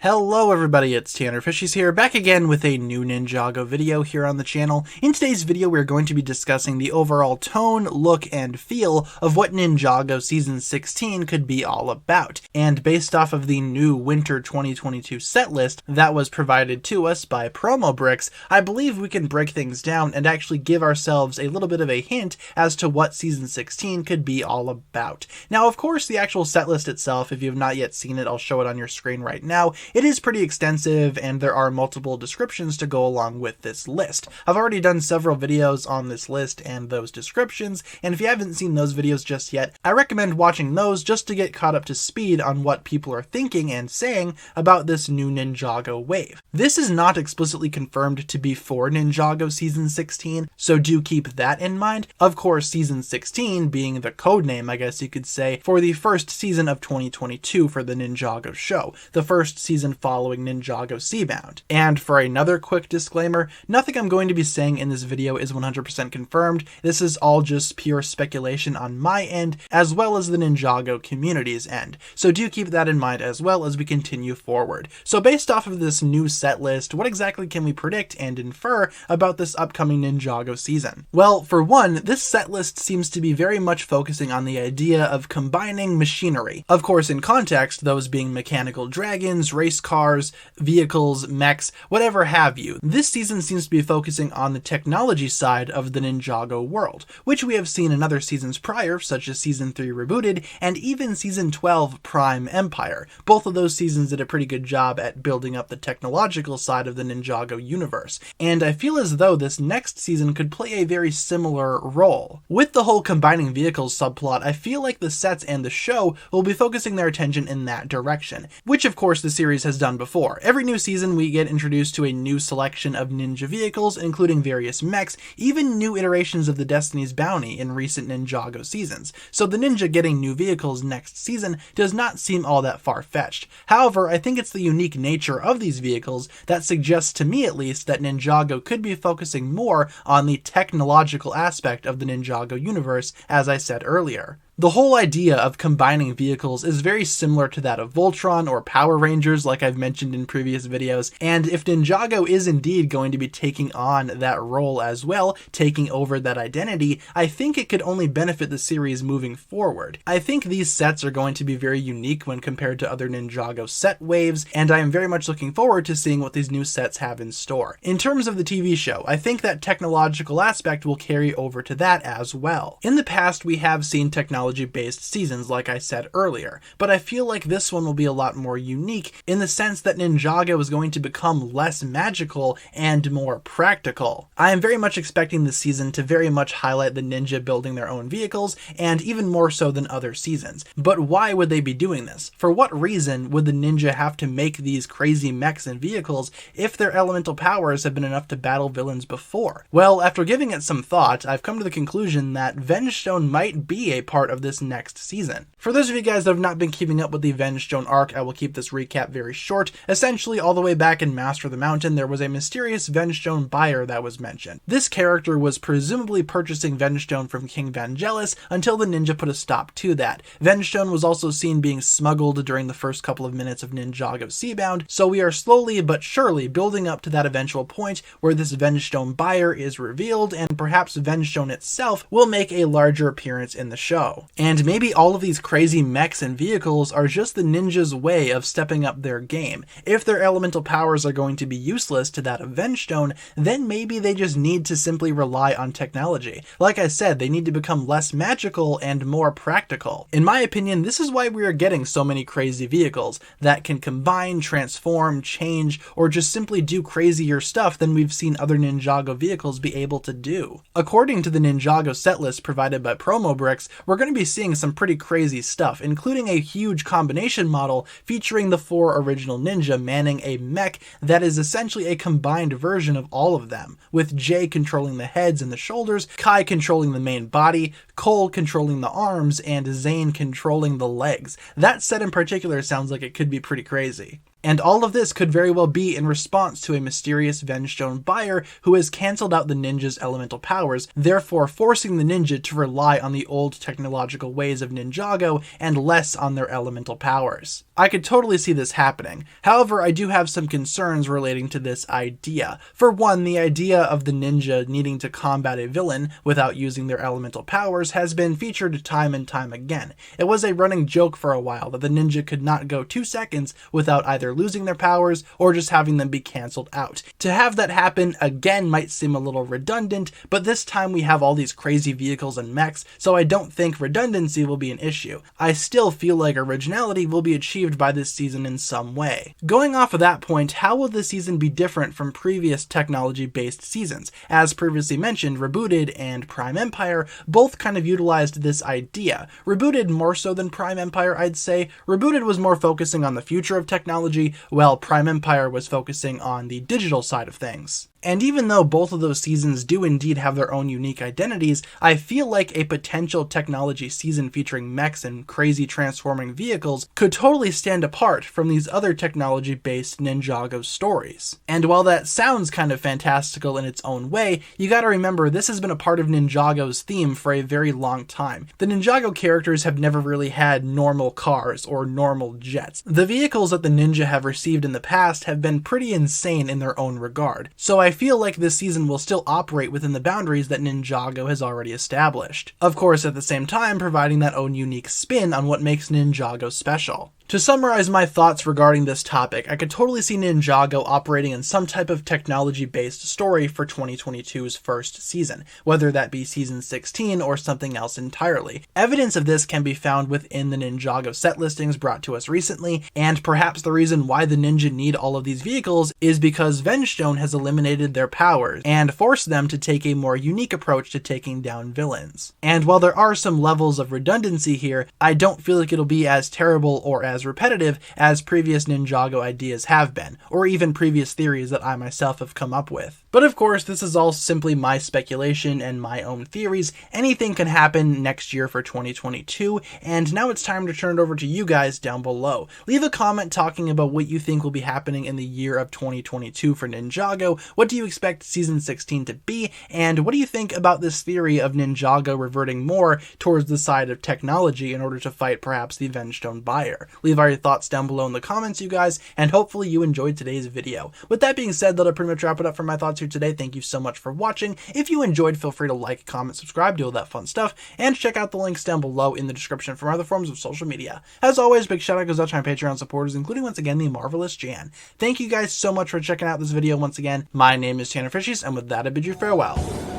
Hello everybody, it's TannerFishies here, back again with a new Ninjago video here on the channel. In today's video we're going to be discussing the overall tone, look, and feel of what Ninjago Season 16 could be all about. And based off of the new Winter 2022 set list that was provided to us by Promobricks, I believe we can break things down and actually give ourselves a little bit of a hint as to what Season 16 could be all about. Now of course the actual set list itself, if you have not yet seen it, I'll show it on your screen right now. It is pretty extensive and there are multiple descriptions to go along with this list. I've already done several videos on this list and those descriptions, and if you haven't seen those videos just yet, I recommend watching those just to get caught up to speed on what people are thinking and saying about this new Ninjago wave. This is not explicitly confirmed to be for Ninjago Season 16, so do keep that in mind. Of course, Season 16 being the codename, I guess you could say, for the first season of 2022 for the Ninjago show, the first season following Ninjago Seabound. And for another quick disclaimer, nothing I'm going to be saying in this video is 100% confirmed. This is all just pure speculation on my end, as well as the Ninjago community's end. So do keep that in mind as well as we continue forward. So based off of this new set list, what exactly can we predict and infer about this upcoming Ninjago season? Well, for one, this set list seems to be very much focusing on the idea of combining machinery. Of course, in context, those being mechanical dragons, race cars, vehicles, mechs, whatever have you. This season seems to be focusing on the technology side of the Ninjago world, which we have seen in other seasons prior, such as Season 3 Rebooted and even Season 12 Prime Empire. Both of those seasons did a pretty good job at building up the technological side of the Ninjago universe, and I feel as though this next season could play a very similar role. With the whole combining vehicles subplot, I feel like the sets and the show will be focusing their attention in that direction, which of course the series has done before. Every new season we get introduced to a new selection of ninja vehicles, including various mechs, even new iterations of the Destiny's Bounty in recent Ninjago seasons. So the ninja getting new vehicles next season does not seem all that far-fetched. However, I think it's the unique nature of these vehicles that suggests to me at least that Ninjago could be focusing more on the technological aspect of the Ninjago universe, as I said earlier. The whole idea of combining vehicles is very similar to that of Voltron or Power Rangers, like I've mentioned in previous videos, and if Ninjago is indeed going to be taking on that role as well, taking over that identity, I think it could only benefit the series moving forward. I think these sets are going to be very unique when compared to other Ninjago set waves, and I am very much looking forward to seeing what these new sets have in store. In terms of the TV show, I think that technological aspect will carry over to that as well. In the past, we have seen technology-based seasons, like I said earlier, but I feel like this one will be a lot more unique in the sense that Ninjago is going to become less magical and more practical. I am very much expecting this season to very much highlight the ninja building their own vehicles, and even more so than other seasons. But why would they be doing this? For what reason would the ninja have to make these crazy mechs and vehicles if their elemental powers have been enough to battle villains before? Well, after giving it some thought, I've come to the conclusion that Vengestone might be a part of this next season. For those of you guys that have not been keeping up with the Vengestone arc, I will keep this recap very short. Essentially, all the way back in Master of the Mountain, there was a mysterious Vengestone buyer that was mentioned. This character was presumably purchasing Vengestone from King Vangelis until the ninja put a stop to that. Vengestone was also seen being smuggled during the first couple of minutes of Ninjago Seabound, so we are slowly but surely building up to that eventual point where this Vengestone buyer is revealed, and perhaps Vengestone itself will make a larger appearance in the show. And maybe all of these crazy mechs and vehicles are just the ninja's way of stepping up their game. If their elemental powers are going to be useless to that of Vengestone, then maybe they just need to simply rely on technology. Like I said, they need to become less magical and more practical. In my opinion, this is why we are getting so many crazy vehicles that can combine, transform, change, or just simply do crazier stuff than we've seen other Ninjago vehicles be able to do. According to the Ninjago setlist provided by Promobricks, we're going to be seeing some pretty crazy stuff, including a huge combination model featuring the 4 original ninja manning a mech that is essentially a combined version of all of them, with Jay controlling the heads and the shoulders, Kai controlling the main body, Cole controlling the arms, and Zane controlling the legs. That set in particular sounds like it could be pretty crazy. And all of this could very well be in response to a mysterious Vengestone buyer who has cancelled out the ninja's elemental powers, therefore forcing the ninja to rely on the old technological ways of Ninjago and less on their elemental powers. I could totally see this happening. However, I do have some concerns relating to this idea. For one, the idea of the ninja needing to combat a villain without using their elemental powers has been featured time and time again. It was a running joke for a while that the ninja could not go 2 seconds without either losing their powers or just having them be cancelled out. To have that happen again might seem a little redundant, but this time we have all these crazy vehicles and mechs, so I don't think redundancy will be an issue. I still feel like originality will be achieved by this season in some way. Going off of that point, how will this season be different from previous technology-based seasons? As previously mentioned, Rebooted and Prime Empire both kind of utilized this idea. Rebooted more so than Prime Empire, I'd say. Rebooted was more focusing on the future of technology, while Prime Empire was focusing on the digital side of things. And even though both of those seasons do indeed have their own unique identities, I feel like a potential technology season featuring mechs and crazy transforming vehicles could totally stand apart from these other technology-based Ninjago stories. And while that sounds kind of fantastical in its own way, you gotta remember this has been a part of Ninjago's theme for a very long time. The Ninjago characters have never really had normal cars or normal jets. The vehicles that the ninja have received in the past have been pretty insane in their own regard. So I feel like this season will still operate within the boundaries that Ninjago has already established. Of course, at the same time, providing that own unique spin on what makes Ninjago special. To summarize my thoughts regarding this topic, I could totally see Ninjago operating in some type of technology-based story for 2022's first season, whether that be season 16 or something else entirely. Evidence of this can be found within the Ninjago set listings brought to us recently, and perhaps the reason why the ninja need all of these vehicles is because Vengestone has eliminated their powers and forced them to take a more unique approach to taking down villains. And while there are some levels of redundancy here, I don't feel like it'll be as terrible or as repetitive as previous Ninjago ideas have been, or even previous theories that I myself have come up with. But of course, this is all simply my speculation and my own theories. Anything can happen next year for 2022, and now it's time to turn it over to you guys down below. Leave a comment talking about what you think will be happening in the year of 2022 for Ninjago. What do you expect season 16 to be, and what do you think about this theory of Ninjago reverting more towards the side of technology in order to fight perhaps the Vengestone buyer? Leave all your thoughts down below in the comments, you guys, and hopefully you enjoyed today's video. With that being said, that'll pretty much wrap it up for my thoughts here today. Thank you so much for watching. If you enjoyed, feel free to like, comment, subscribe, do all that fun stuff, and check out the links down below in the description for other forms of social media. As always, big shout out goes out to my Patreon supporters, including once again the marvelous Jan. Thank you guys so much for checking out this video once again. My name is TannerFishies, and with that I bid you farewell.